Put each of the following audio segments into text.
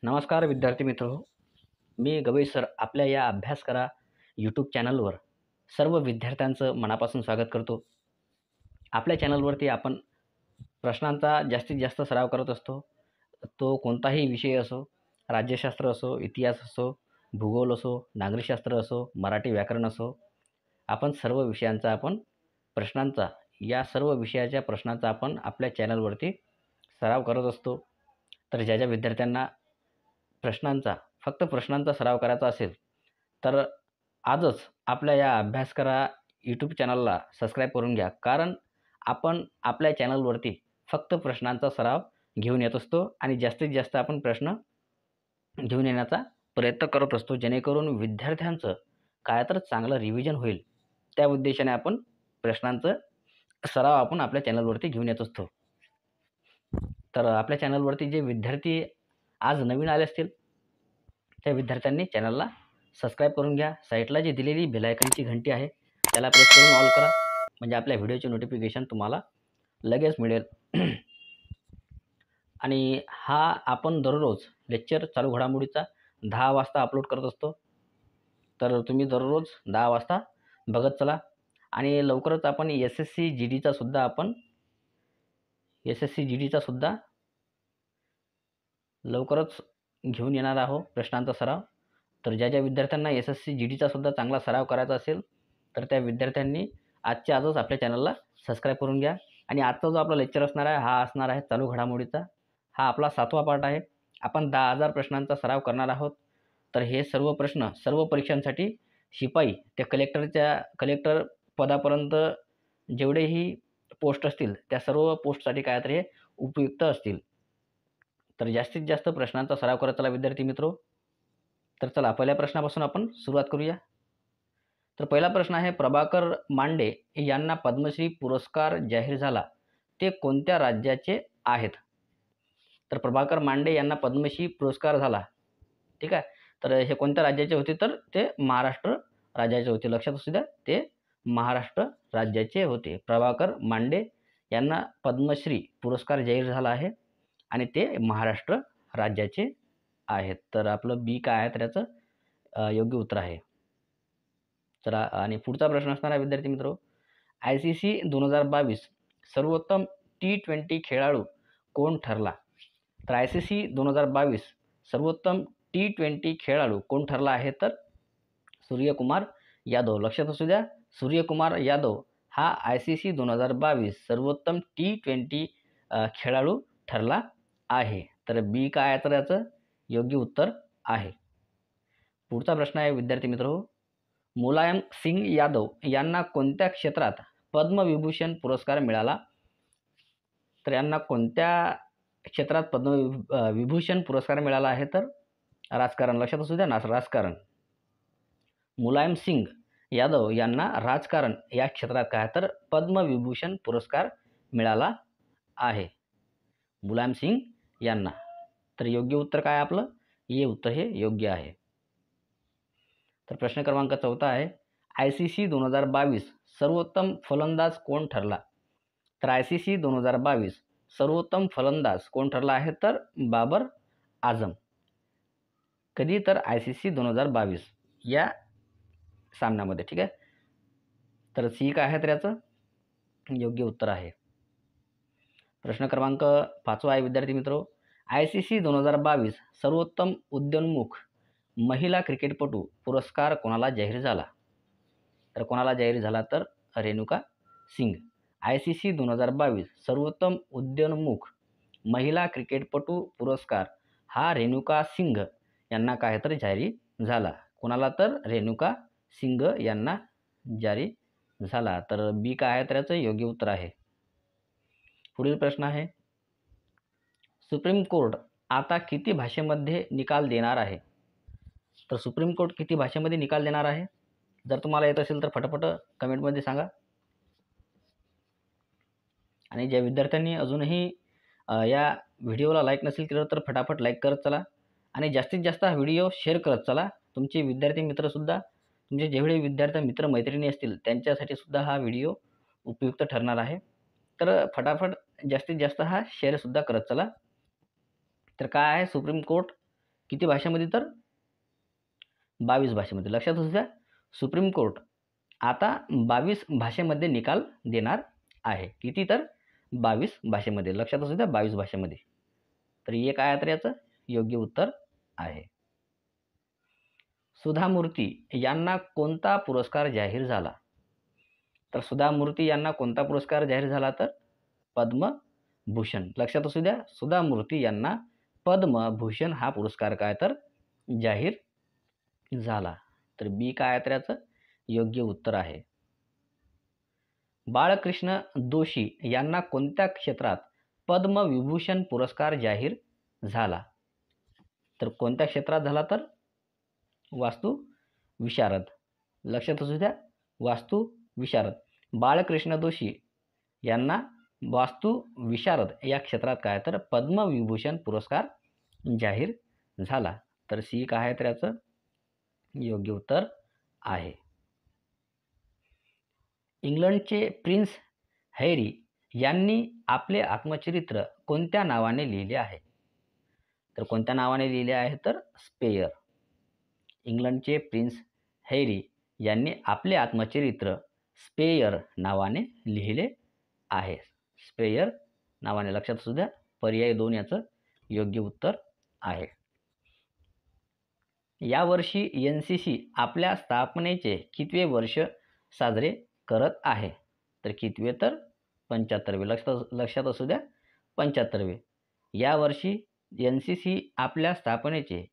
नमस्कार विद्यार्थी मित्रो, मी गवेश सर आपल्या या अभ्यास करा यूट्यूब चॅनलवर सर्व विद्यार्थ्यांचं मनापासून स्वागत करतो. आपल्या चॅनलवरती आपण प्रश्नांचा जास्तीत जास्त सराव करत असतो. तो कोणताही विषय असो, राज्यशास्त्र असो, इतिहास असो, भूगोल असो, नागरिकशास्त्र असो, मराठी व्याकरण असो, आपण सर्व विषयांचा प्रश्नांचा या सर्व विषयाच्या प्रश्नांचा आपण आपल्या चॅनलवरती सराव करत असतो. तर ज्या ज्या विद्यार्थ्यांना फक्त प्रश्नांचा सराव करायचा असेल तर आजच आपल्या या अभ्यास करा यूट्यूब चॅनलला सबस्क्राईब करून घ्या. कारण आपण आपल्या चॅनलवरती फक्त प्रश्नांचा सराव घेऊन येत असतो आणि जास्तीत जास्त आपण प्रश्न घेऊन येण्याचा प्रयत्न करत असतो, जेणेकरून विद्यार्थ्यांचं काय तर चांगलं रिव्हिजन होईल. त्या उद्देशाने आपण प्रश्नांचं सराव आपल्या चॅनलवरती घेऊन येत असतो. तर आपल्या चॅनलवरती जे विद्यार्थी आज नवीन आले असतील त्या विद्यार्थ्यांनी चॅनलला सबस्क्राईब करून घ्या. साईडला जी दिलेली बेल आयकॉनची घंटी आहे त्याला प्रेस करून ऑल करा, म्हणजे आपल्या व्हिडिओचे नोटिफिकेशन तुम्हाला लगेच मिळेल. आणि हा आपण दररोज लेक्चर चालू घडामोडीचा 10 वाजता अपलोड करत असतो. तर तुम्ही दररोज 10 वाजता बघत चला. आणि लवकरच आपण एस एस सी जी डीचा सुद्धा लवकरच घेऊन येणार आहोत प्रश्नांचा सराव. तर ज्या ज्या विद्यार्थ्यांना एस एस सी जी डीचा सुद्धा चांगला सराव करायचा असेल तर त्या विद्यार्थ्यांनी आजच्या आजच आपल्या चॅनलला सबस्क्राईब करून घ्या. आणि आजचा जो आपला लेक्चर असणार आहे हा असणार आहे चालू घडामोडीचा. हा आपला 7वा पार्ट आहे. आपण 10,000 प्रश्नांचा सराव करणार आहोत. तर हे सर्व प्रश्न सर्व परीक्षांसाठी शिपाई ते कलेक्टर पदापर्यंत जेवढेही पोस्ट असतील त्या सर्व पोस्टसाठी काय तर हे उपयुक्त असतील. तर जास्तीत जास्त प्रश्नांचा सराव करत चला विद्यार्थी मित्रो. तर चला पहिल्या प्रश्नापासून आपण सुरुवात करूया. तर पहिला प्रश्न आहे, प्रभाकर मांडे यांना पद्मश्री पुरस्कार जाहीर झाला ते कोणत्या राज्याचे आहेत? तर प्रभाकर मांडे यांना पद्मश्री पुरस्कार झाला, ठीक आहे. तर हे कोणत्या राज्याचे होते? तर ते महाराष्ट्र राज्याचे होते. लक्षात असू द्या, ते महाराष्ट्र राज्याचे होते. प्रभाकर मांडे यांना पद्मश्री पुरस्कार जाहीर झाला आहे आणि ते महाराष्ट्र राज्याचे आहेत. तर आपलं बी काय आहे तर याचं योग्य उत्तर आहे. तर आणि पुढचा प्रश्न असणार आहे विद्यार्थी मित्रो, ICC 2022 सर्वोत्तम T20 खेळाडू कोण ठरला? तर ICC 2022 सर्वोत्तम T20 खेळाडू कोण ठरला आहे? तर सूर्यकुमार यादव. लक्षात असू द्या, सूर्यकुमार यादव हा ICC 2022 सर्वोत्तम T20 खेळाडू ठरला आहे. तर बी काय आहे तर याचं योग्य उत्तर आहे. पुढचा प्रश्न आहे विद्यार्थी मित्रो, मुलायम सिंग यादव यांना कोणत्या क्षेत्रात पद्मविभूषण पुरस्कार मिळाला? तर यांना कोणत्या क्षेत्रात पद्मविभूषण पुरस्कार मिळाला आहे? तर राजकारण. लक्षात असू द्या ना, राजकारण. मुलायम सिंग यादव यांना राजकारण या क्षेत्रात काय तर पद्मविभूषण पुरस्कार मिळाला आहे. मुलायम सिंग यांना. तर योग्य उत्तर काय आपलं? हे उत्तर हे योग्य आहे. तर प्रश्न क्रमांक 4 आहे, ICC 2022 सर्वोत्तम फलंदाज कोण ठरला? तर ICC 2022 सर्वोत्तम फलंदाज कोण ठरला आहे? तर बाबर आझम. कधी? तर ICC 2022 या सामन्यामध्ये, ठीक आहे. तर सी काय आहे तर याचं योग्य उत्तर आहे. प्रश्न क्रमांक 5 आहे विद्यार्थी मित्रो, ICC 2022 सर्वोत्तम उदयोन्मुख महिला क्रिकेटपटू पुरस्कार कोणाला जाहीर झाला? तर कोणाला जाहीर झाला? तर रेणुका सिंग. ICC 2022 सर्वोत्तम उदयोन्मुख महिला क्रिकेटपटू पुरस्कार हा रेणुका सिंग यांना काय तर जारी झाला. कोणाला? तर रेणुका सिंग यांना जारी झाला. तर बी काय आहे तर याचं योग्य उत्तर आहे. पुढील प्रश्न आहे, सुप्रीम कोर्ट आता किती भाषेमध्ये निकाल देणार आहे? तर सुप्रीम कोर्ट किती भाषेमध्ये निकाल देणार आहे? जर तुम्हाला येत असेल तर फटाफट कमेंटमध्ये सांगा. आणि ज्या विद्यार्थ्यांनी अजूनही या व्हिडिओला लाईक नसेल केलं तर फटाफट लाईक करत चला आणि जास्तीत जास्त हा व्हिडिओ शेअर करत चला. तुमचे विद्यार्थी मित्रसुद्धा, तुमचे जेवढे विद्यार्थी मित्र मैत्रिणी असतील त्यांच्यासाठी सुद्धा हा व्हिडिओ उपयुक्त ठरणार आहे. तर फटाफट जास्तीत जास्त हा शेअरसुद्धा करत चला. तर काय आहे, सुप्रीम कोर्ट किती भाषेमध्ये तर 22 भाषेमध्ये. लक्षात असू द्या, सुप्रीम कोर्ट आता 22 भाषेमध्ये निकाल देणार आहे. किती तर 22 भाषेमध्ये. लक्षात असू द्या, 22 भाषेमध्ये. तर हे काय आहे तर याचं योग्य उत्तर आहे. सुधा मूर्ती यांना कोणता पुरस्कार जाहीर झाला? तर सुधा मूर्ती यांना कोणता पुरस्कार जाहीर झाला तर पद्मभूषण. लक्षात असू द्या, सुधा मूर्ती यांना पद्मभूषण हा पुरस्कार काय तर जाहीर झाला. तर बी काय आहे तर याचं योग्य उत्तर आहे. बाळकृष्ण दोशी यांना कोणत्या क्षेत्रात पद्मविभूषण पुरस्कार जाहीर झाला? तर कोणत्या क्षेत्रात झाला तर वास्तु विशारद. लक्षात असू द्या, वास्तु विशारद. बाळकृष्ण दोशी यांना वास्तु विशारद या क्षेत्रात काय तर पद्मविभूषण पुरस्कार जाहीर झाला. तर सी काय आहे तर याचं योग्य उत्तर आहे. इंग्लंडचे प्रिन्स हॅरी यांनी आपले आत्मचरित्र कोणत्या नावाने लिहिले आहे? तर कोणत्या नावाने लिहिले आहे तर स्पेयर. इंग्लंडचे प्रिन्स हॅरी यांनी आपले आत्मचरित्र स्पेयर नावाने लिहिले आहे. स्पेयर नावाने. लक्षात असू द्या, पर्याय 2 याचं योग्य उत्तर आहे. यावर्षी NCC आपल्या स्थापनेचे कितवे वर्ष साजरे करत आहे? तर कितवे तर 75वे. लक्षात असू द्या, 75वे. यावर्षी NCC आपल्या स्थापनेचे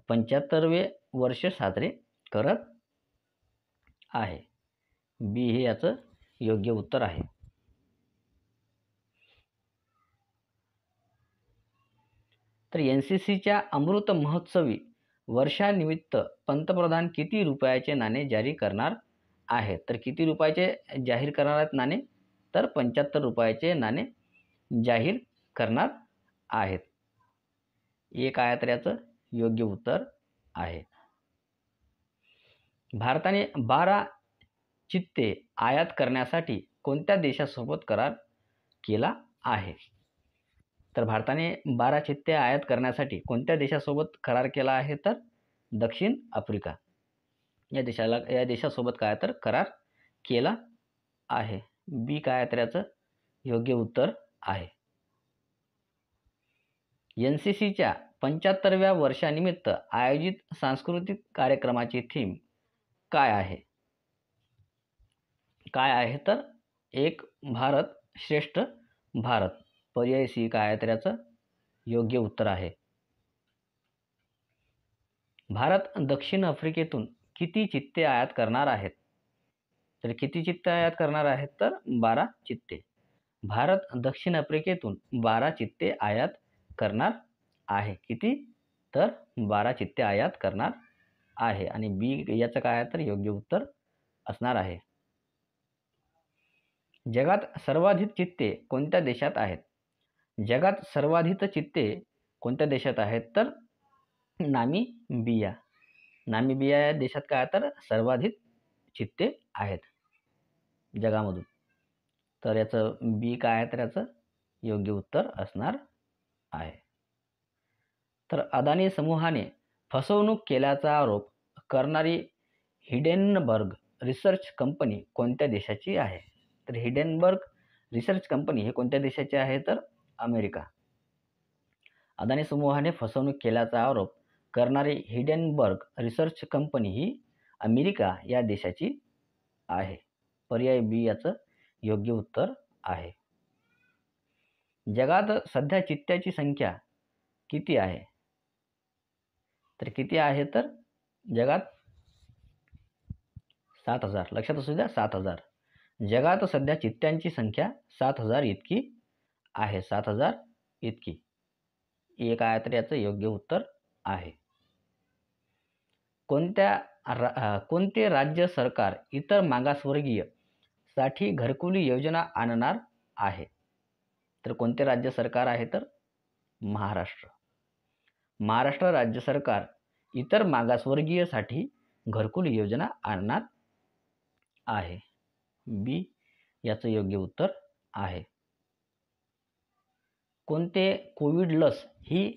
75वे वर्ष साजरे करत आहे. बी हे याचं योग्य उत्तर आहे. तर NCCच्या अमृत महोत्सवी वर्षानिमित्त पंतप्रधान किती रुपयाचे नाणे जारी करणार आहेत? तर किती रुपयाचे जाहीर करणार आहेत नाणे? तर 75 रुपयाचे नाणे जाहीर करणार आहेत. हे काय तर याचं योग्य उत्तर आहे. भारताने 12 चित्ते आयात करण्यासाठी कोणत्या देशासोबत करार केला आहे? तर भारताने 12 चित्ते आयात करण्यासाठी कोणत्या देशासोबत करार केला आहे? तर दक्षिण आफ्रिका या देशासोबत काय तर करार केला आहे. बी काय तर याचं योग्य उत्तर आहे. NCCच्या 75व्या वर्षानिमित्त आयोजित सांस्कृतिक कार्यक्रमाची थीम काय आहे? काय आहे तर एक भारत श्रेष्ठ भारत. पर्याय सी काय आहे तर याचं योग्य उत्तर आहे. भारत दक्षिण आफ्रिकेतून किती चित्ते आयात करणार आहेत? तर किती चित्ते आयात करणार आहेत? तर 12 चित्ते. भारत दक्षिण आफ्रिकेतून 12 चित्ते आयात करणार आहे. किती? तर 12 चित्ते आयात करणार आहे. आणि बी याचं काय आहे तर योग्य उत्तर असणार आहे. जगात सर्वाधिक चित्ते कोणत्या देशात आहेत? जगात सर्वाधिक चित्ते कोणत्या देशात आहेत? तर नामिबिया. नामिबिया या देशात काय तर सर्वाधिक चित्ते आहेत जगामधून. तर याचं बी काय आहे तर याचं योग्य उत्तर असणार आहे. तर अदानी समूहाने फसवणूक केल्याचा आरोप करणारी हिडेनबर्ग रिसर्च कंपनी कोणत्या देशाची आहे? तर हिडेनबर्ग रिसर्च कंपनी हे कोणत्या देशाची आहे? तर अमेरिका. अदानी समूहाने फसवणूक केल्याचा आरोप करणारी हिडेनबर्ग रिसर्च कंपनी ही अमेरिका या देशाची आहे. पर्याय बी याचं योग्य उत्तर आहे. जगात सध्या चित्त्याची संख्या किती आहे? तर किती आहे? तर जगात 7,000. लक्षात असू द्या, 7,000. जगात सध्या चित्त्यांची संख्या 7,000 इतकी आहे. 7,000 इतकी. हे काय तर याचं योग्य उत्तर आहे. कोणते राज्य सरकार इतर मागासवर्गीय साठी घरकुली योजना आणणार आहे? तर कोणते राज्य सरकार आहे? तर महाराष्ट्र. महाराष्ट्र राज्य सरकार इतर मागासवर्गीयसाठी घरकुल योजना आणणार आहे. बी याचं योग्य उत्तर आहे. कोणते कोविड लस ही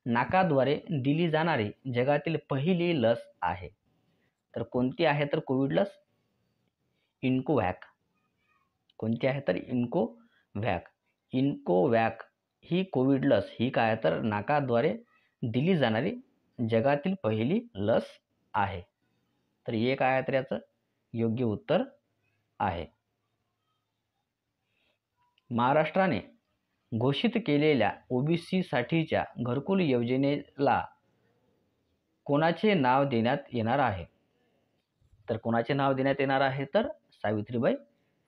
नाकाद्वारे दिली जाणारी जगातील पहिली लस आहे. तर कोणती आहे तर कोविड लस? इन्कोव्हॅक. कोणती आहे तर इन्कोव्हॅक. इन्कोव्हॅक ही कोविड लस ही काय तर नाकाद्वारे दिली जाणारी जगातील पहिली लस आहे. तर हे काय तर याचं योग्य उत्तर आहे. महाराष्ट्राने घोषित केलेल्या ओबीसी साठीच्या घरकुल योजनेला कोणाचे नाव देण्यात येणार आहे? तर कोणाचे नाव देण्यात येणार आहे तर सावित्रीबाई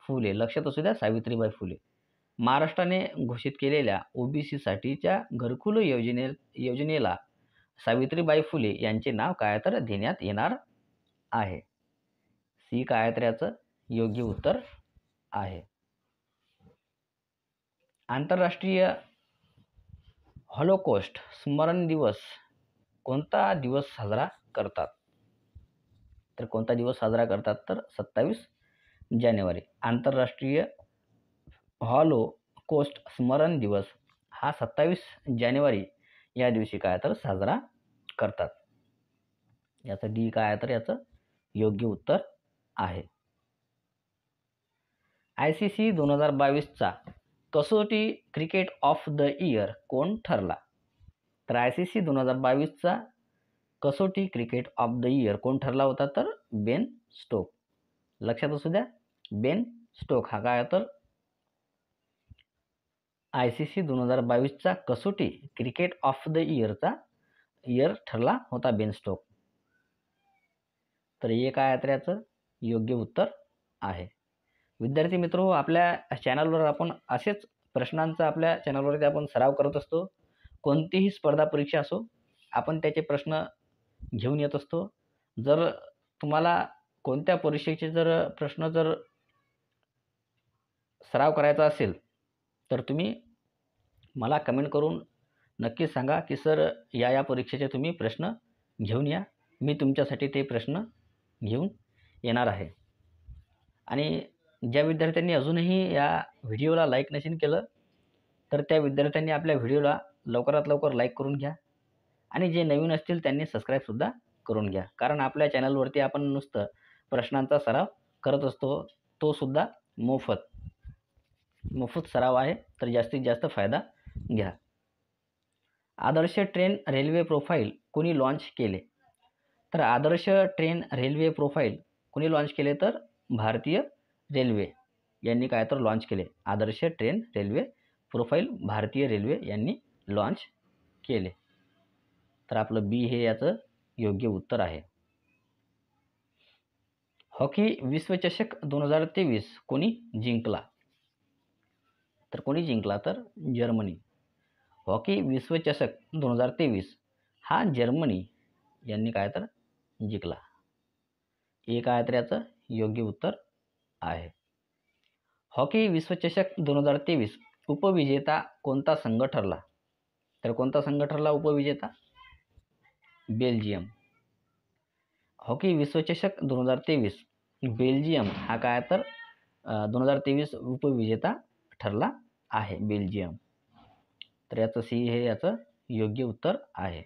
फुले. लक्षात असू द्या, सावित्रीबाई फुले. महाराष्ट्राने घोषित केलेल्या ओबीसी साठीच्या घरकुल योजनेला सावित्रीबाई फुले यांचे नाव काय तर देण्यात येणार आहे. सी काय तर याचं योग्य उत्तर आहे. आंतरराष्ट्रीय हॉलोकॉस्ट स्मरण दिवस कोणता दिवस साजरा करतात? तर कोणता दिवस साजरा करतात तर 27 जानेवारी. आंतरराष्ट्रीय हॉलोकॉस्ट स्मरण दिवस हा 27 जानेवारी या दिवशी काय तर साजरा करतात. याचं डी काय तर याचं योग्य उत्तर आहे. ICC 2022चा कसोटी क्रिकेट ऑफ द इयर कोण ठरला? तर ICC 2022चा कसोटी क्रिकेट ऑफ द इयर कोण ठरला होता तर बेन स्टोक. लक्षात असू द्या, बेन स्टोक हा काय तर ICC 2022चा कसोटी क्रिकेट ऑफ द इयर ठरला होता बेन स्टोक. तर हे काय तर याचं योग्य उत्तर आहे. विद्यार्थी मित्र, आपल्या चॅनलवर आपण असेच प्रश्नांचा आपल्या चॅनलवरती आपण सराव करत असतो. कोणतीही स्पर्धा परीक्षा असो, आपण त्याचे प्रश्न घेऊन येत असतो. जर तुम्हाला कोणत्या परीक्षेचे प्रश्न सराव करायचा असेल तर तुम्ही मला कमेंट करून नक्की सांगा की सर या परीक्षेचे तुम्ही प्रश्न घेऊन या. मी तुमच्यासाठी ते प्रश्न घेऊन येणार आहे. आणि ज्या विद्यार्थ्यांनी अजूनही या व्हिडिओला लाईक नसेल केलं तर त्या विद्यार्थ्यांनी आपल्या व्हिडिओला लवकरात लवकर लाईक करून घ्या. आणि जे नवीन असतील त्यांनी सबस्क्राईबसुद्धा करून घ्या. कारण आपल्या चॅनलवरती आपण नुसतं प्रश्नांचा सराव करत असतो, तो सुद्धा मोफत सराव आहे. तर जास्तीत जास्त फायदा घ्या. आदर्श ट्रेन रेल्वे प्रोफाईल कोणी लॉन्च केले? तर आदर्श ट्रेन रेल्वे प्रोफाईल कोणी लॉन्च केले तर भारतीय रेल्वे यांनी काय तर लॉन्च केले. आदर्श ट्रेन रेल्वे प्रोफाईल भारतीय रेल्वे यांनी लॉन्च केले. तर आपलं बी हे याचं योग्य उत्तर आहे. हॉकी विश्वचषक 2023 कोणी जिंकला? तर कोणी जिंकला तर जर्मनी. हॉकी विश्वचषक 2023 हा जर्मनी यांनी काय तर जिंकला. हे काय तर याचं योग्य उत्तर आहे. हॉकी विश्वचषक 2023 उपविजेता कोणता संघ ठरला? तर कोणता संघ ठरला उपविजेता? बेल्जियम. हॉकी विश्वचषक 2023 बेल्जियम हा काय तर 2023 उपविजेता ठरला आहे बेल्जियम. तर याचं सी हे याचं योग्य उत्तर आहे.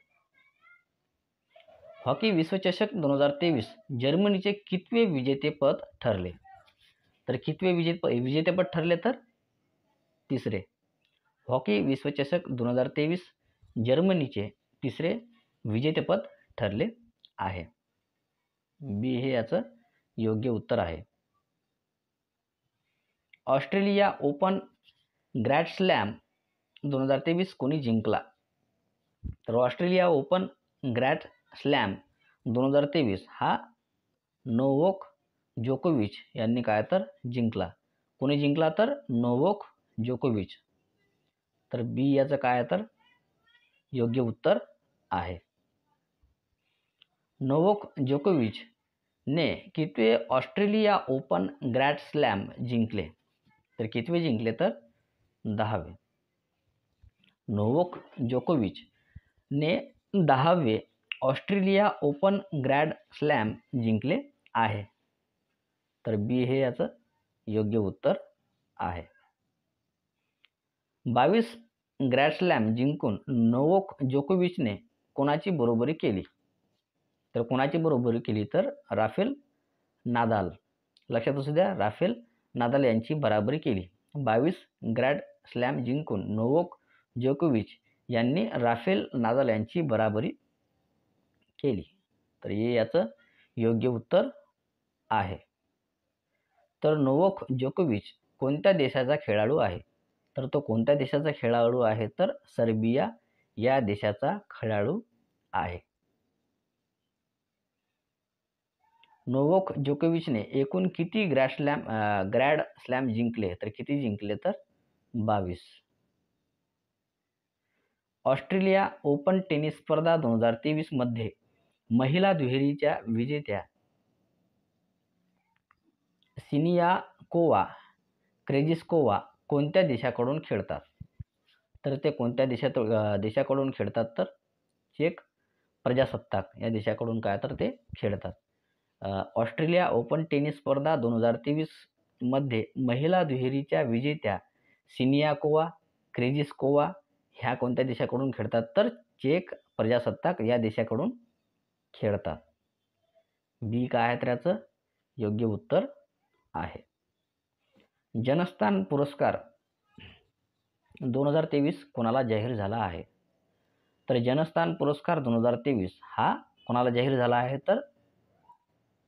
हॉकी विश्वचषक 2023 जर्मनीचे कितवे विजेतेपद ठरले? तर कितवे विजेतेपद ठरले तर तिसरे. हॉकी विश्वचषक 2023 जर्मनीचे तिसरे विजेतेपद ठरले आहे. बी हे याचं योग्य उत्तर आहे. ऑस्ट्रेलिया ओपन ग्रँड स्लॅम 2023 कोणी जिंकला? तर ऑस्ट्रेलिया ओपन ग्रँड स्लॅम 2023 हा नोव्हाक जोकोविच यांनी काय तर जिंकला. कोणी जिंकला तर नोव्हाक जोकोविच. तर बी याचं काय तर योग्य उत्तर आहे. नोव्हाक जोकोविच ने कितवे ऑस्ट्रेलिया ओपन ग्रँड स्लॅम जिंकले? तर कितवे जिंकले तर 10वे. नोव्हाक जोकोविच ने 10वे ऑस्ट्रेलिया ओपन ग्रँड स्लॅम जिंकले आहे. तर बी हे याचं योग्य उत्तर आहे. 22 ग्रँड स्लॅम जिंकून नोवाक जोकोविचने कोणाची बरोबरी केली? तर कोणाची बरोबरी केली तर राफेल नादाल. लक्षात असू द्या, राफेल नादाल यांची बरोबरी केली. 22 ग्रँड स्लॅम जिंकून नोवाक जोकोविच यांनी राफेल नादाल यांची बरोबरी केली. तर हे याचं योग्य उत्तर आहे. तर नोवाक जोकोविच कोणत्या देशाचा खेळाडू आहे? तर तो कोणत्या देशाचा खेळाडू आहे तर सर्बिया या देशाचा खेळाडू आहे. नोवाक जोकोविचने एकूण किती ग्रँड स्लॅम जिंकले? तर किती जिंकले तर 22. ऑस्ट्रेलिया ओपन टेनिस स्पर्धा 2023 मध्ये महिला दुहेरीच्या विजेत्या सिनियाकोवा, क्रेजिस्कोवा कोणत्या देशाकडून खेळतात? तर ते कोणत्या देशाकडून खेळतात तर चेक प्रजासत्ताक या देशाकडून काय तर ते खेळतात. ऑस्ट्रेलिया ओपन टेनिस स्पर्धा 2023 मध्ये महिला दुहेरीच्या विजेत्या सिनियाकोवा, क्रेजिस्कोवा ह्या कोणत्या देशाकडून खेळतात तर चेक प्रजासत्ताक या देशाकडून खेळतात. बी काय आहे तर याचं योग्य उत्तर आहे. जनस्थान पुरस्कार 2023 कोणाला जाहीर झाला आहे? तर जनस्थान पुरस्कार 2023 हा कोणाला जाहीर झाला आहे तर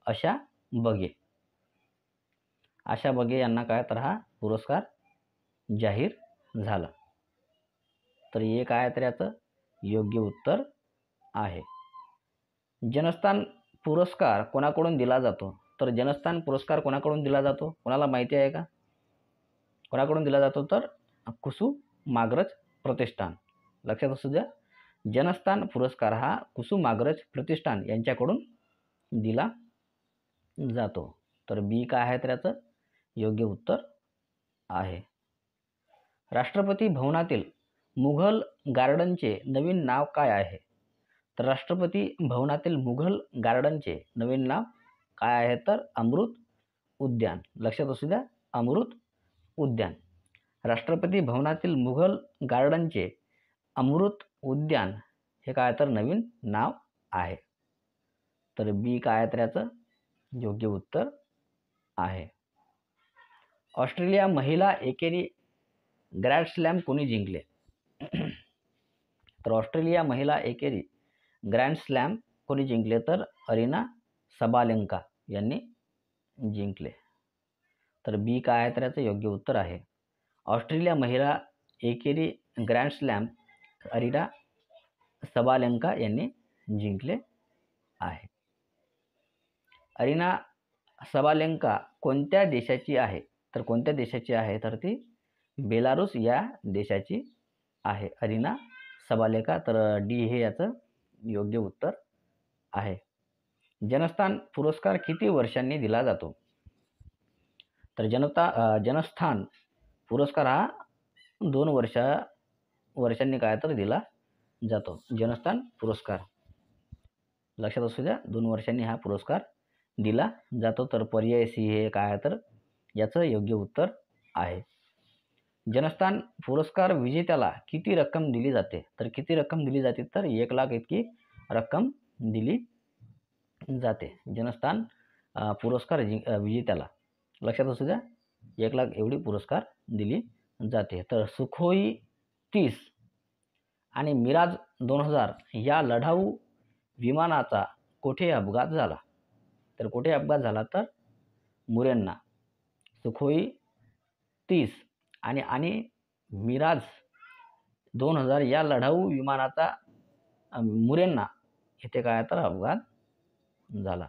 आशा बगे. आशा बगे यांना काय तर हा पुरस्कार जाहीर झाला. तर हे काय तर याचं योग्य उत्तर आहे. जनस्थान पुरस्कार कोणाकडून दिला जातो? तर जनस्थान पुरस्कार कोणाकडून दिला जातो? कोणाला माहिती आहे का? कोणाकडून दिला जातो तर कुसुमाग्रज प्रतिष्ठान. लक्षात असू द्या, जनस्थान पुरस्कार हा कुसुमाग्रज प्रतिष्ठान यांच्याकडून दिला जातो. तर बी काय आहे तर याचं योग्य उत्तर आहे. राष्ट्रपती भवनातील मुघल गार्डनचे नवीन नाव काय आहे? तर राष्ट्रपती भवनातील मुघल गार्डनचे नवीन नाव काय आहे तर अमृत उद्यान. लक्षात असू द्या, अमृत उद्यान. राष्ट्रपती भवनातील मुघल गार्डनचे अमृत उद्यान हे काय तर नवीन नाव आहे. तर बी काय तर याचं योग्य उत्तर आहे. ऑस्ट्रेलिया महिला एकेरी ग्रँड स्लॅम कोणी जिंकले? तर ऑस्ट्रेलिया महिला एकेरी ग्रँड स्लॅम कोणी जिंकले तर अरिना सबालेंका यांनी जिंकले. तर बी काय आहे तर याचं योग्य उत्तर आहे. ऑस्ट्रेलिया महिला एकेरी ग्रँड स्लॅम अरिना सबालेंका यांनी जिंकले आहे. अरिना सबालेंका कोणत्या देशाची आहे? तर कोणत्या देशाची आहे तर ती बेलारूस या देशाची आहे. Aryna Sabalenka. तर डी हे याचं योग्य उत्तर आहे. जनस्थान पुरस्कार किती वर्षांनी दिला जातो? तर जनस्थान पुरस्कार हा 2 वर्षांनी काय तर दिला जातो. जनस्थान पुरस्कार लक्षात असू द्या, 2 वर्षांनी हा पुरस्कार दिला जातो. तर पर्याय सी हे काय आहे तर याचं योग्य उत्तर आहे. जनस्थान पुरस्कार विजेत्याला किती रक्कम दिली जाते? तर किती रक्कम दिली जाते तर 1 लाख इतकी रक्कम दिली जाते. जनस्थान पुरस्कार विजेत्याला लक्षात असू द्या, 1 लाख एवढी पुरस्कार दिली जाते. तर सुखोई 30 आणि मिराज 2000 या लढाऊ विमानाचा कोठे अपघात झाला? तर कुठे अपघात झाला तर मुरेंना. सुखोई 30 आणि मिराज 2000 या लढाऊ विमानाचा मुरेंना येथे काय तर अपघात झाला.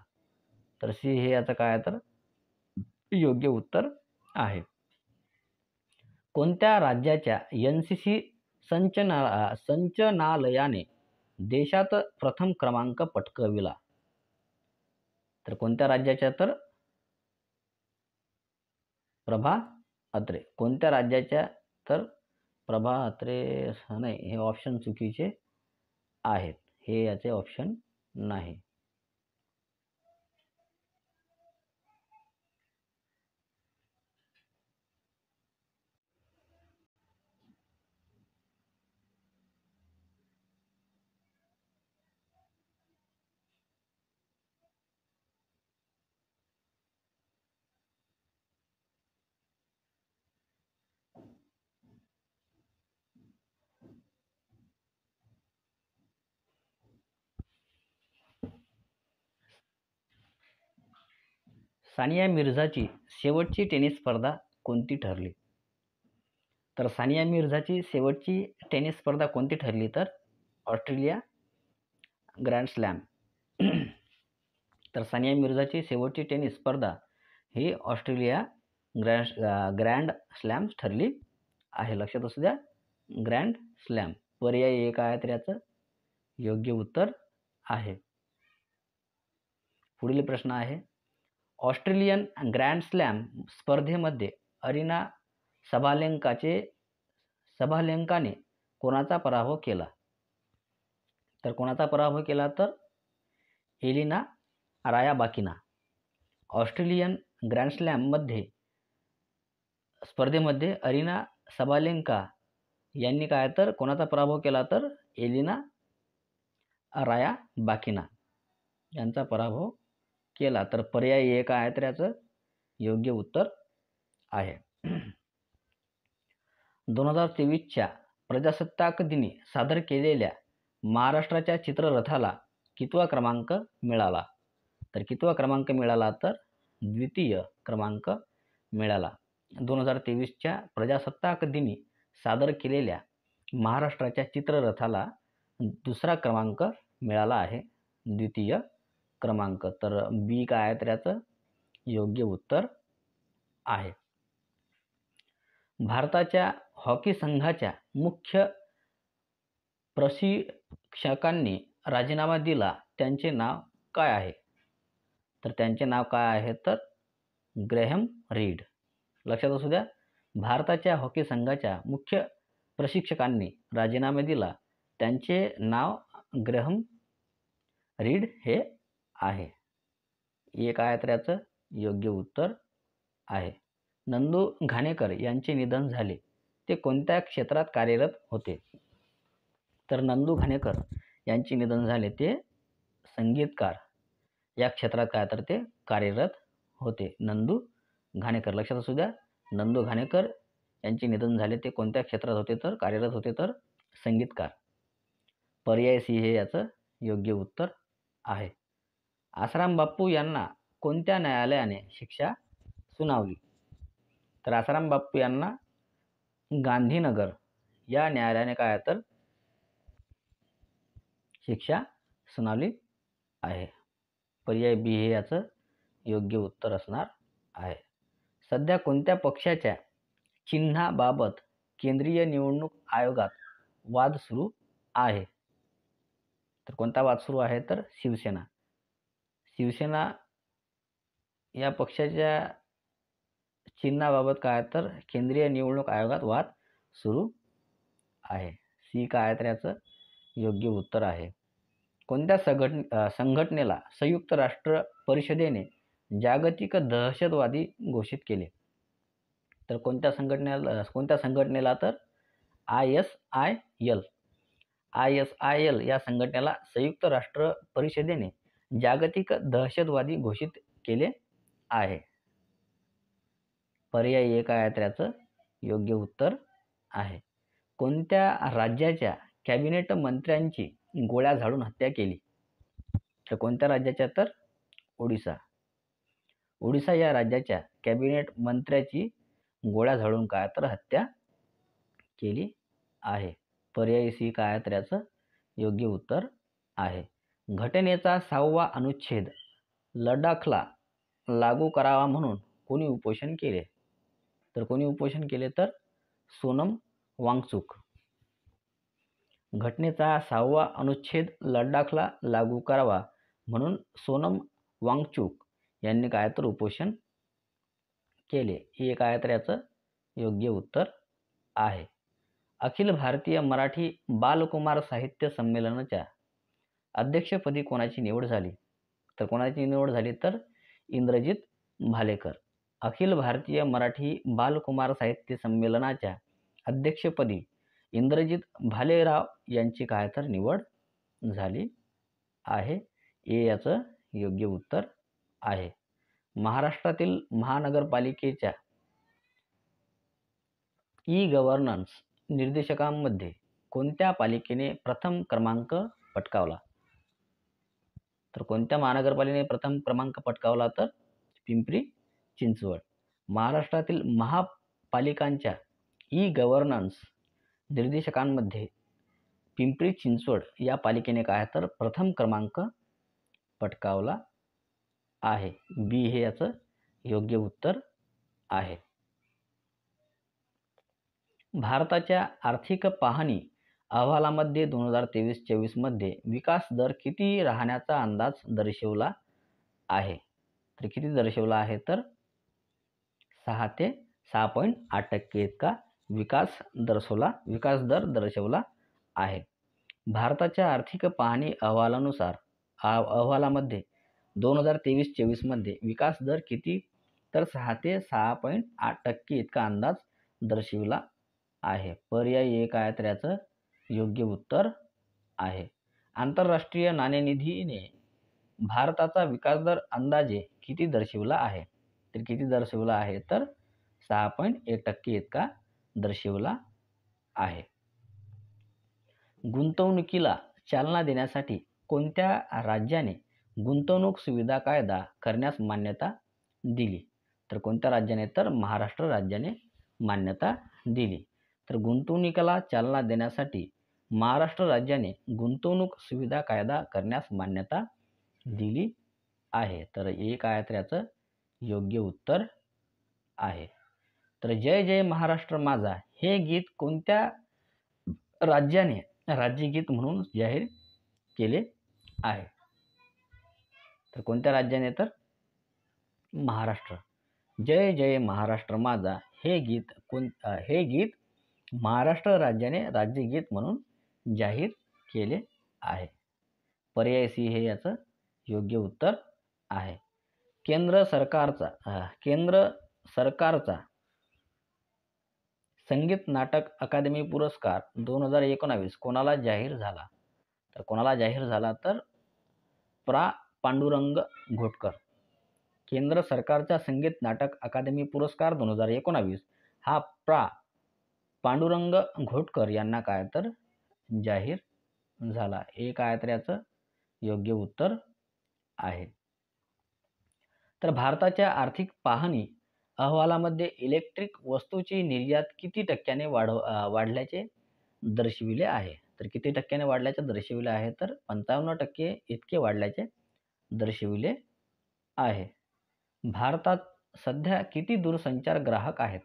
तर सी हे याचं काय तर योग्य उत्तर आहे. कोणत्या राज्याच्या NCC संचनालयाने देशात प्रथम क्रमांक पटकाविला? तर कोणत्या राज्याच्या तर प्रभा अत्रे. कोणत्या राज्याच्या तर प्रभा अत्रे नाही, हे ऑप्शन चुकीचे आहेत. हे याचे ऑप्शन नाही. सानिया मिर्झाची शेवटची टेनिस स्पर्धा कोणती ठरली? तर सानिया मिर्झाची शेवटची टेनिस स्पर्धा कोणती ठरली? तर ऑस्ट्रेलिया ग्रँड स्लॅम. तर सानिया मिर्झाची शेवटची टेनिस स्पर्धा ही ऑस्ट्रेलिया ग्रँड स्लॅम ठरली आहे. लक्षात असू द्या, ग्रँड स्लॅम. पर्याय 1 आहे तर याचं योग्य उत्तर आहे. पुढील प्रश्न आहे, ऑस्ट्रेलियन ग्रँड स्लॅम स्पर्धेमध्ये अरिना सबालेंकाने कोणाचा पराभव केला? तर कोणाचा पराभव केला? तर एलिना रायाबाकिना. ऑस्ट्रेलियन ग्रँड स्लॅम स्पर्धेमध्ये अरिना सबालेंका यांनी काय तर कोणाचा पराभव केला? तर एलिना रायाबाकिना यांचा पराभव केला. तर पर्याय 1 आहे तर याचं योग्य उत्तर आहे. 2023च्या प्रजासत्ताक दिनी सादर केलेल्या महाराष्ट्राच्या चित्ररथाला कितवा क्रमांक मिळाला? तर कितवा क्रमांक मिळाला? तर द्वितीय क्रमांक मिळाला. 2023च्या प्रजासत्ताक दिनी सादर केलेल्या महाराष्ट्राच्या चित्ररथाला दुसरा क्रमांक मिळाला आहे, द्वितीय क्रमांक. तर बी काय आहे तर याचं योग्य उत्तर आहे. भारताच्या हॉकी संघाच्या मुख्य प्रशिक्षकांनी राजीनामा दिला, त्यांचे नाव काय आहे? तर त्यांचे नाव काय आहे? तर ग्रेहम रीड. लक्षात असू द्या, भारताच्या हॉकी संघाच्या मुख्य प्रशिक्षकांनी राजीनामा दिला, त्यांचे नाव ग्रेहम रीड हे आहे. 1 आहे तर याचं योग्य उत्तर आहे. नंदू घाणेकर यांचे निधन झाले, ते कोणत्या क्षेत्रात कार्यरत होते? तर नंदू घाणेकर यांचे निधन झाले, ते संगीतकार या क्षेत्रात काय तर ते कार्यरत होते. नंदू घाणेकर. लक्षात असू द्या, नंदू घाणेकर यांचे निधन झाले, ते कोणत्या क्षेत्रात होते? तर कार्यरत होते, तर संगीतकार. पर्याय सी हे याचं योग्य उत्तर आहे. आसाराम बापू यांना कोणत्या न्यायालयाने शिक्षा सुनावली? तर आसाराम बापू यांना गांधीनगर या न्यायालयाने काय तर शिक्षा सुनावली आहे. पर्याय बी हे याचं योग्य उत्तर असणार आहे. सध्या कोणत्या पक्षाच्या चिन्हाबाबत केंद्रीय निवडणूक आयोगात वाद सुरू आहे? तर कोणता वाद सुरू आहे? तर शिवसेना. शिवसेना या पक्षाच्या चिन्हाबाबत काय तर केंद्रीय निवडणूक आयोगात वाद सुरू आहे. सी काय आहे तर याचं योग्य उत्तर आहे. कोणत्या संघटनेला संयुक्त राष्ट्र परिषदेने जागतिक दहशतवादी घोषित केले? तर कोणत्या संघटनेला? तर ISIL या संघटनेला संयुक्त राष्ट्र परिषदेने जागतिक दहशतवादी घोषित केले आहे. पर्याय 1 आहे तर याचं योग्य उत्तर आहे. कोणत्या राज्याच्या कॅबिनेट मंत्र्यांची गोळ्या झाडून हत्या केली? तर कोणत्या राज्याच्या? तर ओडिशा. ओडिशा या राज्याच्या कॅबिनेट मंत्र्याची गोळ्या झाडून काय तर हत्या केली आहे. पर्याय सी काय आहे तर याचं योग्य उत्तर आहे. घटनेचा 6वा अनुच्छेद लडाखला लागू करावा म्हणून कोणी उपोषण केले? तर कोणी उपोषण केले? तर सोनम वांगचुक. घटनेचा 6वा अनुच्छेद लडाखला लागू करावा म्हणून सोनम वांगचुक यांनी काय तर उपोषण केले. हे काय तर याचं योग्य उत्तर आहे. अखिल भारतीय मराठी बालकुमार साहित्य संमेलनाच्या अध्यक्षपदी कोणाची निवड झाली? तर कोणाची निवड झाली? तर इंद्रजित भालेकर. अखिल भारतीय मराठी बालकुमार साहित्य संमेलनाच्या अध्यक्षपदी इंद्रजित भालेराव यांची काय तर निवड झाली आहे. हे याचं योग्य उत्तर आहे. महाराष्ट्रातील महानगरपालिकेच्या ई-गव्हर्नन्स निर्देशकांमध्ये कोणत्या पालिकेने प्रथम क्रमांक पटकावला? तर कोणत्या महानगरपालिकेने प्रथम क्रमांक पटकावला? तर पिंपरी चिंचवड. महाराष्ट्रातील महापालिकांच्या ई गव्हर्नन्स निर्देशकांमध्ये पिंपरी चिंचवड या पालिकेने काय तर प्रथम क्रमांक पटकावला आहे. बी हे याचं योग्य उत्तर आहे. भारताच्या आर्थिक पाहणी अहवालामध्ये 2023-24 मध्ये विकास दर किती राहण्याचा अंदाज दर्शवला आहे? तर किती दर्शवला आहे? तर 6 ते 6.8% इतका विकास दर दर्शवला आहे. भारताच्या आर्थिक पाहणी अहवालामध्ये 2023-24 मध्ये विकास दर किती? तर 6 ते 6.8% इतका अंदाज दर्शविला आहे. पर्याय 1 आहे तर याचं योग्य उत्तर आहे. आंतरराष्ट्रीय नाणेनिधीने भारताचा विकास दर अंदाजे किती दर्शविला आहे? तर किती दर्शविला आहे? तर 6.1% इतका दर्शविला आहे. गुंतवणुकीला चालना देण्यासाठी कोणत्या राज्याने गुंतवणूक सुविधा कायदा करण्यास मान्यता दिली? तर कोणत्या राज्याने? तर महाराष्ट्र राज्याने मान्यता दिली. तर गुंतवणुकीला चालना देण्यासाठी महाराष्ट्र राज्याने गुंतवणूक सुविधा कायदा करण्यास मान्यता दिली आहे. तर 1 आहे तर याचं योग्य उत्तर आहे. तर जय जय महाराष्ट्र माझा हे गीत कोणत्या राज्याने राज्यगीत म्हणून जाहीर केले आहे? तर कोणत्या राज्याने? तर महाराष्ट्र. जय जय महाराष्ट्र माझा हे गीत महाराष्ट्र राज्याने राज्यगीत म्हणून जाहीर केले आहे. पर्याय सी हे याचं योग्य उत्तर आहे. केंद्र सरकारचा संगीत नाटक अकादमी पुरस्कार 2019 कोणाला जाहीर झाला? तर कोणाला जाहीर झाला? तर प्रा. पांडुरंग घोटकर. केंद्र सरकारचा संगीत नाटक अकादमी पुरस्कार 2019 हा प्रा. पांडुरंग घोटकर यांना काय तर जाहीर झाला. 1 आहे तर याचं योग्य उत्तर आहे. तर भारताच्या आर्थिक पाहणी अहवालामध्ये इलेक्ट्रिक वस्तूची निर्यात किती टक्क्याने वाढल्याचे दर्शविले आहे? तर किती टक्क्याने वाढल्याचे दर्शविले आहे? तर 55% इतके वाढल्याचे दर्शविले आहे. भारतात सध्या किती दूरसंचार ग्राहक आहेत?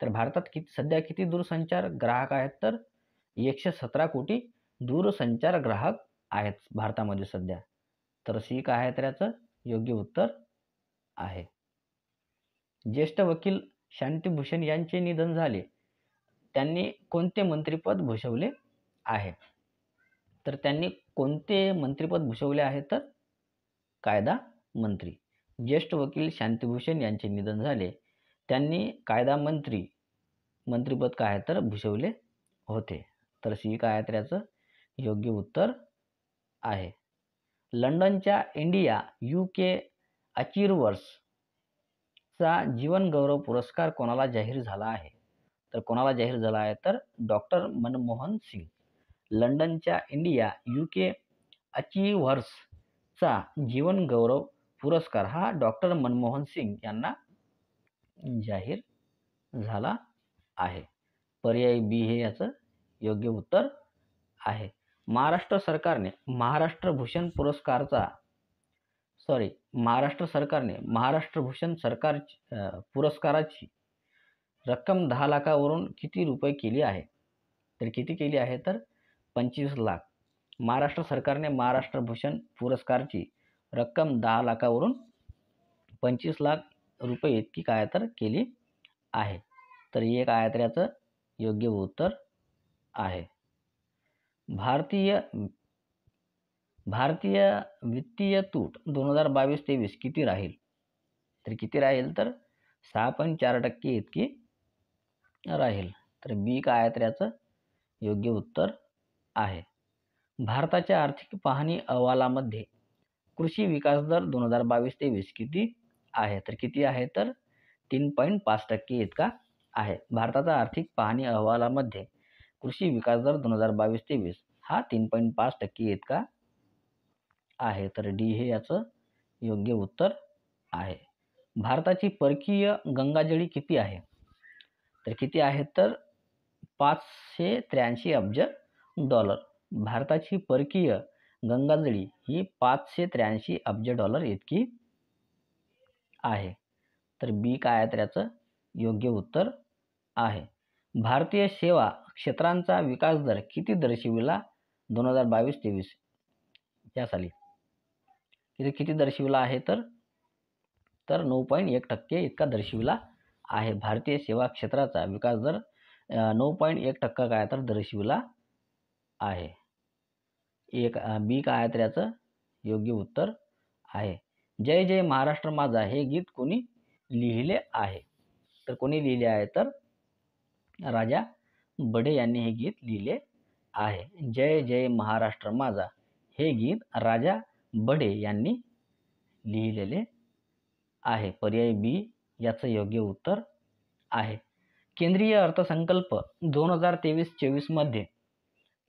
तर भारतात सध्या किती दूरसंचार ग्राहक आहेत? तर 117 कोटी दूरसंचार ग्राहक आहेत भारतामध्ये सध्या. तर सी काय आहे तर याचं योग्य उत्तर आहे. ज्येष्ठ वकील शांतिभूषण यांचे निधन झाले. त्यांनी कोणते मंत्रिपद भूषवले आहे? तर त्यांनी कोणते मंत्रिपद भूषवले आहे? तर कायदा मंत्री. ज्येष्ठ वकील शांतिभूषण यांचे निधन झाले. त्यांनी कायदा मंत्रिपद काय तर भूषवले होते. तर सी काय आहे तर याचं योग्य उत्तर आहे. लंडनच्या इंडिया UK अचीव्हर्सचा जीवन गौरव पुरस्कार कोणाला जाहीर झाला आहे? तर कोणाला जाहीर झाला आहे? तर डॉक्टर मनमोहन सिंग. लंडनच्या इंडिया UK अचीव्हर्सचा जीवन गौरव पुरस्कार हा डॉक्टर मनमोहन सिंग यांना जाहीर झाला आहे. पर्याय बी हे याचं योग्य उत्तर आहे. महाराष्ट्र सरकारने महाराष्ट्र भूषण पुरस्काराची रक्कम 10 लाखावरून किती रुपये केली आहे? तर किती केली आहे? तर 25 लाख. महाराष्ट्र सरकारने महाराष्ट्र भूषण पुरस्कारची रक्कम 10 लाखावरून 25 लाख रुपये इतकी काय तर केली आहे. तर 1 आहे तर याचं योग्य उत्तर आहे. भारतीय वित्तीय तूट 2022-23 किती राहील? तर किती राहील? तर 6.4% इतकी राहील. तर बी काय आहे तर याचं योग्य उत्तर आहे. भारताच्या आर्थिक पाहणी अहवालामध्ये कृषी विकास दर 2022-23 किती आहे? तर किती आहे? तर 3.5% इतका आहे. भारताचा आर्थिक पाहणी अहवालामध्ये कृषी विकास दर 2022-23 हा 3.5% इतका आहे. तर डी हे याचं योग्य उत्तर आहे. भारताची परकीय गंगाजळी किती आहे? तर किती आहे तर 583 अब्ज डॉलर. भारताची परकीय गंगाजळी ही 583 अब्ज डॉलर इतकी आहे. तर बी काय आहे तर याचं योग्य उत्तर आहे. भारतीय सेवा क्षेत्रांचा विकास दर किती दर्शविला 2022-23 या साली? इथे किती दर्शविला आहे तर 9.1% इतका दर्शविला आहे. भारतीय सेवा क्षेत्राचा विकास दर 9.1% काय तर दर्शविला आहे. बी काय आहे तर याचं योग्य उत्तर आहे. जय जय महाराष्ट्र माझा हे गीत कोणी लिहिले आहे? तर कोणी लिहिले आहे तर राजा बढे यांनी हे गीत लिहिले आहे. जय जय महाराष्ट्र माझा हे गीत राजा बढे यांनी लिहिलेले आहे. पर्याय बी याचं योग्य उत्तर आहे. केंद्रीय अर्थसंकल्प 2023-24 मध्ये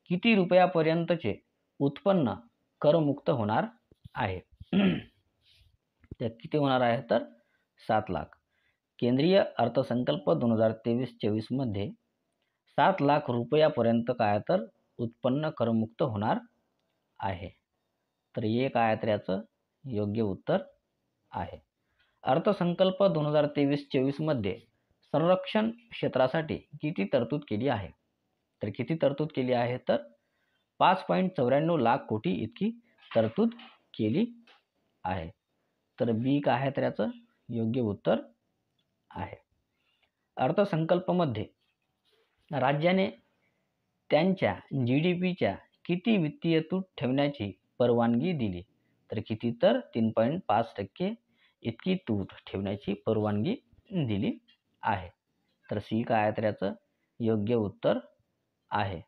किती रुपयापर्यंतचे उत्पन्न करमुक्त होणार आहे? ते किती होणार आहे तर 7 लाख. केंद्रीय अर्थसंकल्प 2023-24 मध्ये 7 लाख रुपयापर्यंत काय तर उत्पन्न करमुक्त होणार आहे. तर हे काय तर याचं योग्य उत्तर आहे. अर्थसंकल्प 2023-24 मध्ये संरक्षण क्षेत्रासाठी किती तरतूद केली आहे? तर किती तरतूद केली आहे तर 5.94 लाख कोटी इतकी तरतूद केली आहे. तर बी काय आहे तर याचं योग्य उत्तर आहे. अर्थसंकल्पामध्ये राज्याने त्यांच्या GDPच्या किती वित्तीय तूट ठेवण्याची परवानगी दिली? तर किती तर 3.5% इतकी तूट ठेवण्याची परवानगी दिली आहे. तर सी काय आहे तर याचं योग्य उत्तर आहे.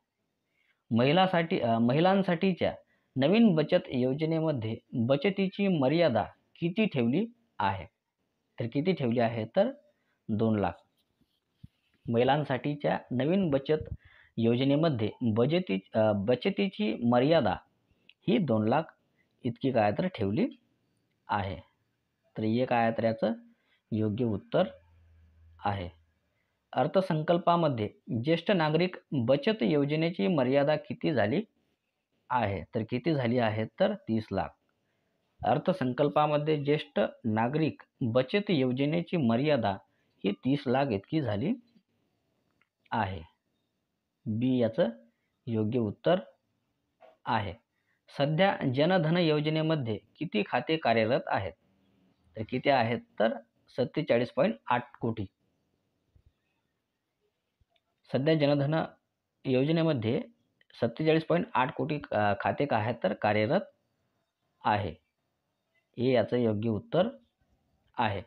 महिलांसाठीच्या नवीन बचत योजनेमध्ये बचतीची मर्यादा किती ठेवली आहे? तर किती ठेवली आहे तर 2 लाख. महिलांसाठीच्या नवीन बचत योजनेमध्ये बचतीची मर्यादा ही 2 लाख इतकी काय तर ठेवली आहे. तर हे काय तर याचं योग्य उत्तर आहे. अर्थसंकल्पामध्ये ज्येष्ठ नागरिक बचत योजनेची मर्यादा किती झाली आहे? तर किती झाली आहे तर 30 लाख. अर्थसंकल्पामध्ये ज्येष्ठ नागरिक बचत योजनेची मर्यादा ही 30 लाख इतकी झाली आहे. बी याचं योग्य उत्तर आहे. सध्या जनधन योजनेमध्ये किती खाते कार्यरत आहेत? तर किती आहेत तर 47.8 कोटी. सध्या जनधन योजनेमध्ये 47.8 कोटी खाते काय आहेत तर कार्यरत आहे. हे याचं योग्य उत्तर आहे.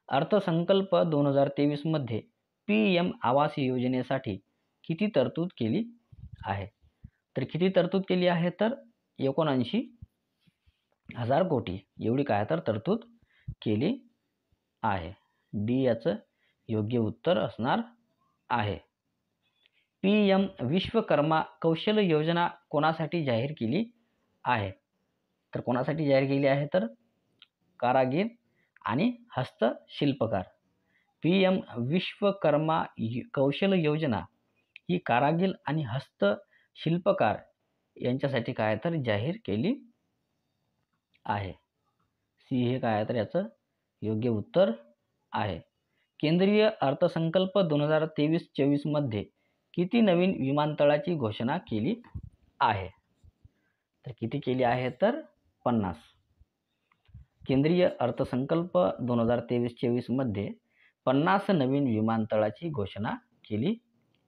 अर्थसंकल्प 2023 मध्ये PM आवास योजनेसाठी किती तरतूद केली आहे? तर किती तरतूद केली आहे तर 79,000 कोटी एवढी काय तर तरतूद केली आहे. डी याचं योग्य उत्तर असणार आहे. PM विश्वकर्मा कौशल्य योजना कोणासाठी जाहीर केली आहे? तर कोणासाठी जाहीर केली आहे तर कारागीर आणि हस्तशिल्पकार. PM विश्वकर्मा कौशल्य योजना ही कारागीर आणि हस्तशिल्पकार यांच्यासाठी काय तर जाहीर केली आहे. सी हे काय तर याचं योग्य उत्तर आहे. केंद्रीय अर्थसंकल्प 2023-24 मध्ये किती नवीन विमानतळाची घोषणा केली आहे? तर किती केली आहे तर 50. केंद्रीय अर्थसंकल्प 2023-24 मध्ये 50 नवीन विमानतळाची घोषणा केली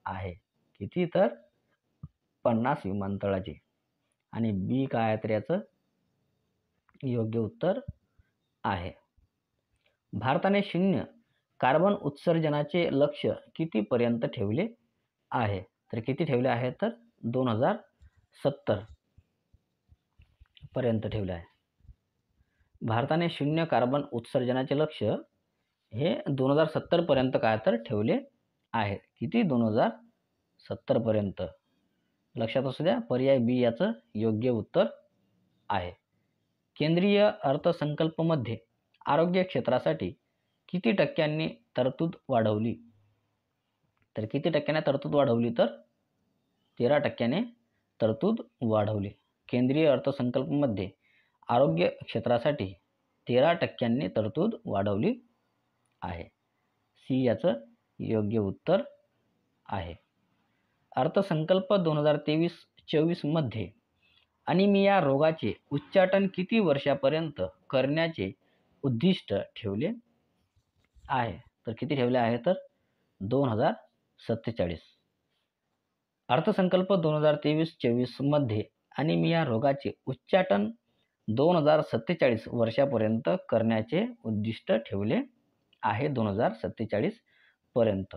आहे. किती तर 50 विमानतळाची. आणि बी काय आहे तर याचं योग्य उत्तर आहे. भारताने शून्य कार्बन उत्सर्जनाचे लक्ष्य कितीपर्यंत ठेवले आहे? तर किती ठेवले आहे तर 2070 पर्यंत ठेवले आहे. भारताने शून्य कार्बन उत्सर्जनाचे लक्ष्य हे 2070 पर्यंत काय तर ठेवले आहे. किती 2070 पर्यंत. लक्षात असू द्या. पर्याय बी याचं योग्य उत्तर आहे. केंद्रीय अर्थसंकल्पामध्ये आरोग्य क्षेत्रासाठी किती टक्क्यांनी तरतूद वाढवली? तर किती टक्क्याने तरतूद वाढवली? तर 13% तरतूद वाढवली. केंद्रीय अर्थसंकल्पामध्ये आरोग्य क्षेत्रासाठी 13% तरतूद वाढवली आहे. सी याचं योग्य उत्तर आहे. अर्थसंकल्प 2023-24 मध्ये अनिमिया रोगाचे उच्चाटन किती वर्षापर्यंत करण्याचे उद्दिष्ट ठेवले आहे? तर किती ठेवले आहे? तर 2047. अर्थसंकल्प 2023-24 मध्ये अनिमिया रोगाचे उच्चाटन 2047 वर्षापर्यंत करण्याचे उद्दिष्ट ठेवले आहे 2047 पर्यंत.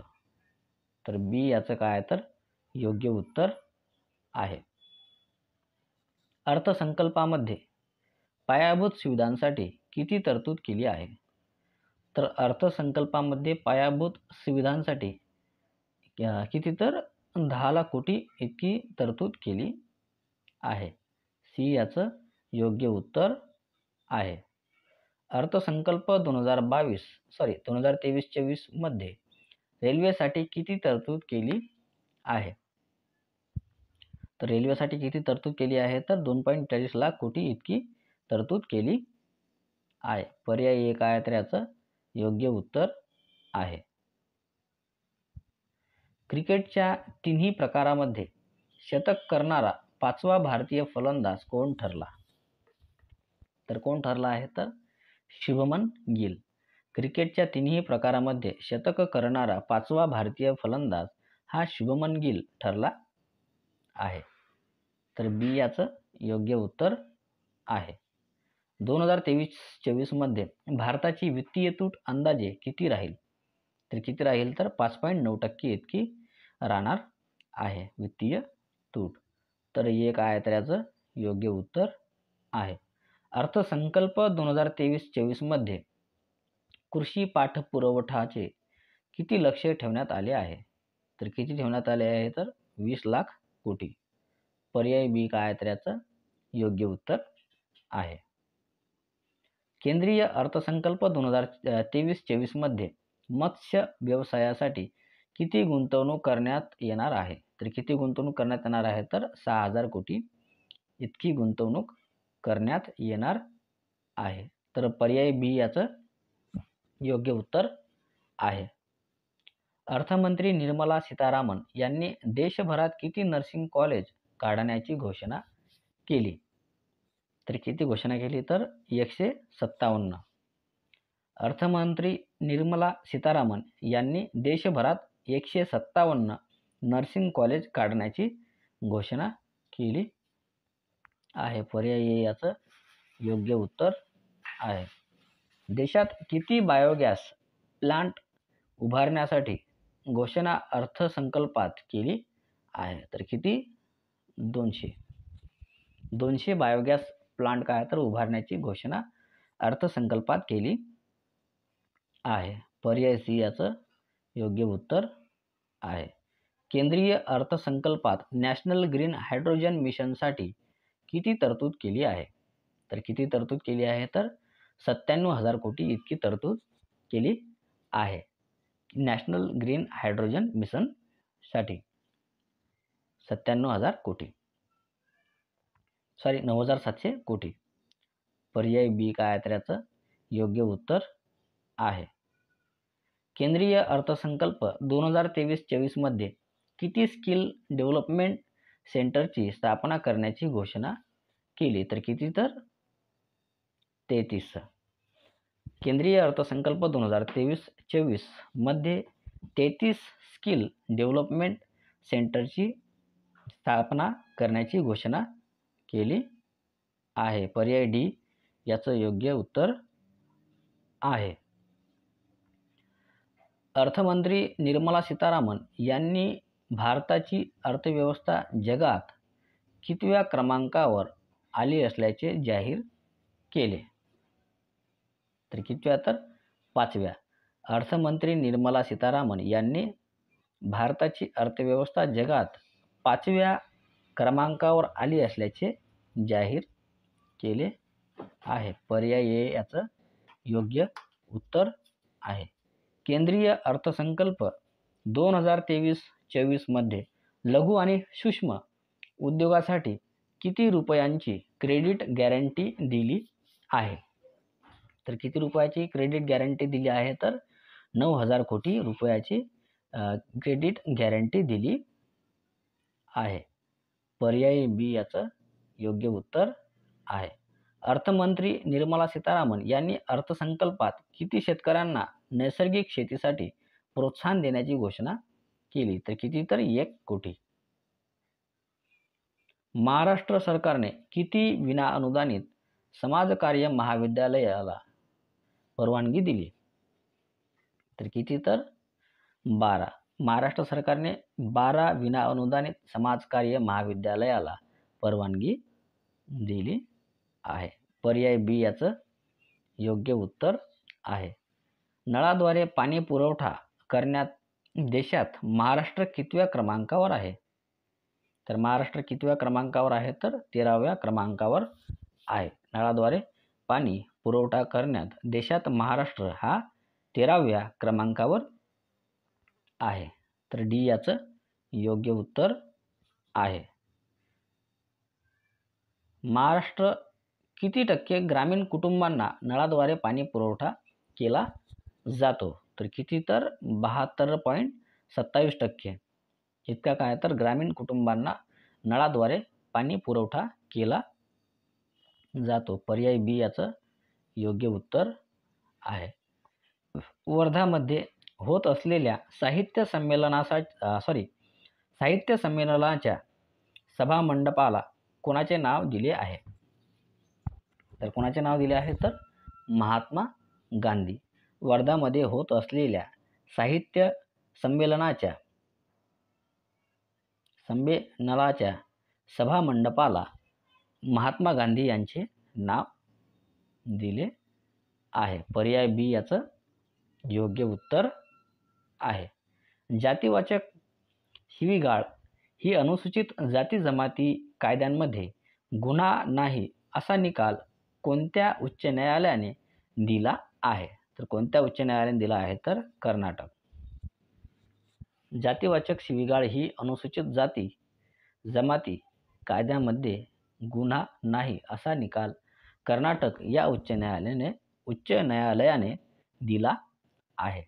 तर बी याचं काय तर योग्य उत्तर आहे. अर्थसंकल्पामध्ये पायाभूत सुविधांसाठी किती तरतूद केली आहे? तर अर्थसंकल्पामध्ये पायाभूत सुविधांसाठी किती? तर 10,00,000 कोटी इतकी तरतूद केली आहे. सी याचं योग्य उत्तर आहे. अर्थसंकल्प 2023-24 मध्ये रेल्वेसाठी किती तरतूद केली आहे? तर रेल्वेसाठी किती तरतूद केली आहे? तर 2.43 लाख कोटी इतकी तरतूद केली आहे. पर्याय 1 आहे तर याचं योग्य उत्तर आहे. क्रिकेटच्या तिन्ही प्रकारामध्ये शतक करणारा 5वा भारतीय फलंदाज कोण ठरला? तर कोण ठरला आहे? तर शुभमन गिल. क्रिकेटच्या तिन्ही प्रकारामध्ये शतक करणारा 5वा भारतीय फलंदाज हा शुभमन गिल ठरला आहे. तर बी याचं योग्य उत्तर आहे. 2023-24 मध्ये भारताची वित्तीय तूट अंदाजे किती राहील? तर किती राहील? तर 5.9% इतकी राहणार आहे वित्तीय तूट. तर एक आहे तर याचं योग्य उत्तर आहे. अर्थसंकल्प 2023-24 मध्ये कृषी पाठपुरवठाचे किती लक्ष्य ठेवण्यात आले आहे? तर किती ठेवण्यात आले आहे? तर 20 लाख कोटी. पर्याय बी काय तर याचं योग्य उत्तर आहे. केंद्रीय अर्थसंकल्प 2023-24 मध्ये मत्स्य व्यवसायासाठी किती गुंतवणूक करण्यात येणार आहे? तर किती गुंतवणूक करण्यात येणार आहे? तर 6,000 कोटी इतकी गुंतवणूक करण्यात येणार आहे. तर पर्याय बी याचं योग्य उत्तर आहे. अर्थमंत्री निर्मला सीतारामन यांनी देशभरात किती नर्सिंग कॉलेज काढण्याची घोषणा केली? तर किती घोषणा केली? तर 157. अर्थमंत्री निर्मला सीतारामन यांनी देशभरात 157 नर्सिंग कॉलेज काढण्याची घोषणा केली आहे. पर्याय ए याचं योग्य उत्तर आहे. देशात किती बायोगॅस प्लांट उभारण्यासाठी घोषणा अर्थसंकल्पात केली आहे? तर किती? 200 बायोगॅस प्लांट काय तर उभारण्याची घोषणा अर्थसंकल्पात केली आहे. पर्याय सी याचं योग्य उत्तर आहे. केंद्रीय अर्थसंकल्पात नॅशनल ग्रीन हायड्रोजन मिशनसाठी किती तरतूद केली आहे? तर किती तरतूद केली आहे? तर 97,000 कोटी इतकी तरतूद केली आहे नॅशनल ग्रीन हायड्रोजन मिशनसाठी. 97,000 कोटी. 9,700 कोटी. पर्याय बी काय तर याचं योग्य उत्तर आहे. केंद्रीय अर्थसंकल्प 2023-24 मध्ये किती स्किल डेव्हलपमेंट सेंटरची स्थापना करण्याची घोषणा केली? तर किती? तर 33. केंद्रीय अर्थसंकल्प 2023-24 मध्ये 33 स्किल डेव्हलपमेंट सेंटरची स्थापना करण्याची घोषणा केली आहे. पर्याय डी याचं योग्य उत्तर आहे. अर्थमंत्री निर्मला सीतारामन यांनी भारताची अर्थव्यवस्था जगात कितव्या क्रमांकावर आली असल्याचे जाहीर केले? तर कितव्या? तर 5व्या. अर्थमंत्री निर्मला सीतारामन यांनी भारताची अर्थव्यवस्था जगात 5व्या क्रमांकावर आली असल्याचे जाहीर केले आहे. पर्याय ए याचं योग्य उत्तर आहे. केंद्रीय अर्थसंकल्प 2023-24 मध्ये लघु आणि सूक्ष्म उद्योगासाठी किती रुपयांची क्रेडिट गॅरंटी दिली आहे? तर किती रुपयाची क्रेडिट गॅरंटी दिली आहे? तर 9,000 कोटी रुपयाची क्रेडिट गॅरंटी दिली आहे. पर्याय बी याचं योग्य उत्तर आहे. अर्थमंत्री निर्मला सीतारामन यांनी अर्थसंकल्पात किती शेतकऱ्यांना नैसर्गिक शेतीसाठी प्रोत्साहन देण्याची घोषणा केली? तर किती? तर 1 कोटी. महाराष्ट्र सरकारने किती विनाअनुदानित समाजकार्य महाविद्यालयाला परवानगी दिली? तर किती? तर 12. महाराष्ट्र सरकारने 12 विनाअनुदानित समाजकार्य महाविद्यालयाला परवानगी दिली आहे. पर्याय बी याचं योग्य उत्तर आहे. नळाद्वारे पाणी पुरवठा करण्यात देशात महाराष्ट्र कितव्या क्रमांकावर आहे? तर महाराष्ट्र कितव्या क्रमांकावर आहे? तर 13व्या क्रमांकावर आहे. नळाद्वारे पाणी पुरवठा करण्यात देशात महाराष्ट्र हा 13व्या क्रमांकावर आहे. तर डी याचं योग्य उत्तर आहे. महाराष्ट्र किती टक्के ग्रामीण कुटुंबांना नळाद्वारे पाणी पुरवठा केला जातो? तर किती? तर 72.27% इतका काय? तर ग्रामीण कुटुंबांना नळाद्वारे पाणी पुरवठा केला जातो. पर्याय बी याचं योग्य उत्तर आहे. वर्धामध्ये होत असलेल्या साहित्य संमेलनाच्या सभामंडपाला कोणाचे नाव दिले आहे? तर कोणाचे नाव दिले आहे? तर महात्मा गांधी. वर्धामध्ये होत असलेल्या साहित्य संमेलनाच्या सभामंडपाला महात्मा गांधी यांचे नाव दिले आहे. पर्याय बी याचं योग्य उत्तर आहे. जातीवाचक शिवीगाळ ही अनुसूचित जाती जमाती कायद्यांमध्ये गुन्हा नाही असा निकाल कोणत्या उच्च न्यायालयाने दिला आहे? तर कोणत्या उच्च न्यायालयाने दिला आहे? तर कर्नाटक. जातीवाचक शिवीगाळ ही अनुसूचित जाती जमाती कायद्यामध्ये गुन्हा नाही असा निकाल कर्नाटक या उच्च न्यायालयाने दिला आहे.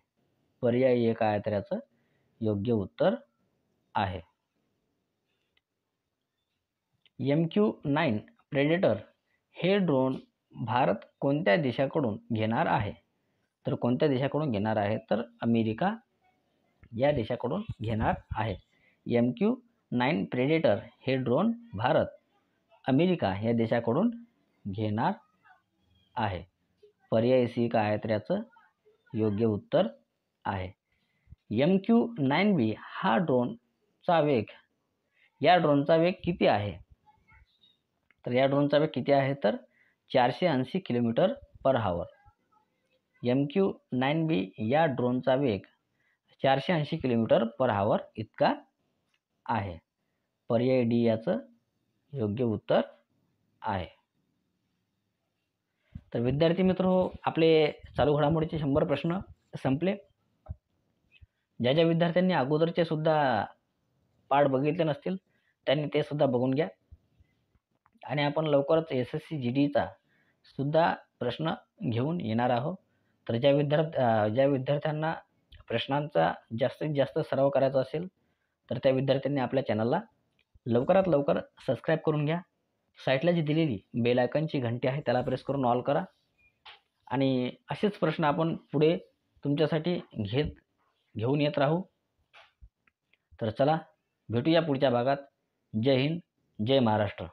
पर्याय एक आहे तर याचं योग्य उत्तर आहे. MQ-9 प्रेडेटर हे ड्रोन भारत कोणत्या देशाकडून घेणार आहे? तर कोणत्या देशाकडून घेणार आहे? तर अमेरिका या देशाकडून घेणार आहे. MQ-9 प्रेडेटर हे ड्रोन भारत अमेरिका या देशाकडून घेणार आहे. पर्याय सी काय आहे तर याचं योग्य उत्तर आहे. MQ-9B हा ड्रोनचा वेग किती आहे? तर या ड्रोनचा वेग किती आहे? तर 480 km/h. MQ-9B या ड्रोनचा वेग 480 km/h इतका आहे. पर्याय डी याचं योग्य उत्तर आहे. तर विद्यार्थी मित्र आपले चालू घडामोडीचे 100 प्रश्न संपले. ज्या विद्यार्थ्यांनी अगोदरचे सुद्धा पाठ बघितले नसतील त्यांनी ते सुद्धा बघून घ्या. आणि आपण लवकरच SSC GDचा सुद्धा प्रश्न घेऊन येणार आहोत. तर ज्या विद्यार्थ्यांना प्रश्नांचा जास्तीत जास्त सराव करायचा असेल तर त्या विद्यार्थ्यांनी आपल्या चॅनलला लवकरात लवकर सबस्क्राईब करून घ्या. साईडला जी दिलेली बेल आयकॉनची घंटी आहे त्याला प्रेस करून ऑल करा. आणि असेच प्रश्न आपण पुढे तुमच्यासाठी घेऊन येत राहू. तर चला भेटूया पुढच्या भागात. जय हिंद, जय महाराष्ट्र.